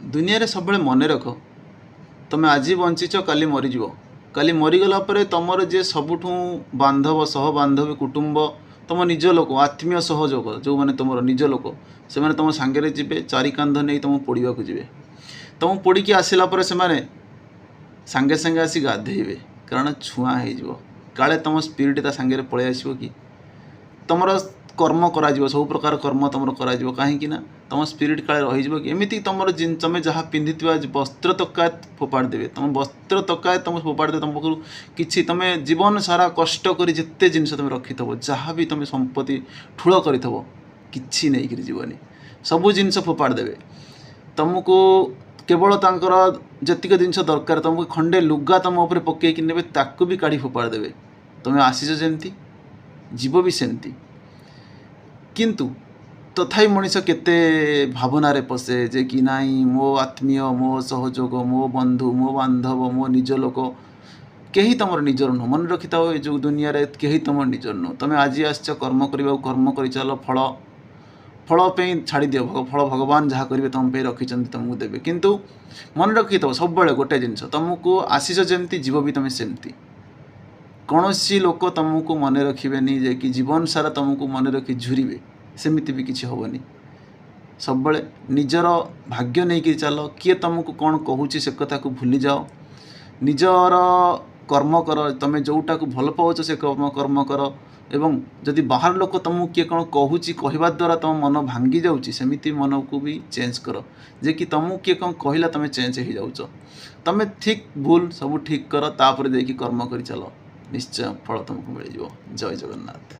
दुनिया रे सब मन रख तुम आज बंचीच काली मरीज काली मरीगला तुमर जे सबुठू बांधव सह बांधवी कुटुंब तुम निज लोक आत्मीय सहयोग जो मैंने तुम निज लोक से मैंने तुम सांगे जी चारि कांध नहीं तुम पोड़ा जी तुम पोड़ी आसला से सांगे सांगे आसी गाधेबे कारण छुआ हो काले तुम स्पिरिट ता सांगे पलि आसो कि तुम कर्म करा सब प्रकार कर्म तुम करा कहीं तुम स्पिरिट काले रही कि एमती तुम तुम जहाँ पिंधि वस्त्र तकायत फोपाड़ी देवे तुम वस्त्र तकायत तुम फोपाड़ी दे तुम कि तुम जीवन सारा कष्ट कर जिते जिनस तुम रखि जहाँ भी तुम संपत्ति ठूल कर कि नहीं जीवनी सबू जिनस फोपाड़ी देवे तुमको केवल तांकर जतिक जिनस दरकार तुमको खंडे लुगा तुम उपर पकईकि ने ताकू भी काढ़ी फोपाड़ी देवे तुम आसीच जमती जीव भी सेमती किंतु तथापि मनीष केते भावनारे पशे जे कि नाई मो आत्मीय मो सहयोग मो बंधु मो बांधव मो निज लोक कहीं तुम निजर नुह मन रखी था जो दुनिया रे कहीं तुम निजर नुह तुम आज आस कर्म करने कर्म कर चल फल फल छाड़ी दियो फल भगवान जहाँ करेंगे तुम पे रखी तुमको देवे किंतु मन रखी था सब गोटे जिनस तुमको आशीष जमती जीव भी तुम सेमती कौन सी लोक तुमको मन रखिए जे कि जीवन सारा तुमको मन रखी झुरीबे सेमिति भी किसी हेनी सब निजर भाग्य नहीं कि चल किए तुमको कौन कहूँ से कथा को भूली जाओ निजर कर्म कर तुम जोटा को भल पाच से कर्म कर एवं जदि बाहर लोक तुमको किए कौन कहूँ कहवा द्वारा तुम मन भांगी जामती मन को भी चेंज कर जे कि तुमको किए कौन कहला तुम चेंज हो जाऊच तुम ठीक भूल सब ठीक कर तापर देखिए कर्म कर चल निश्चय फल तुमको मिल जय जगन्नाथ।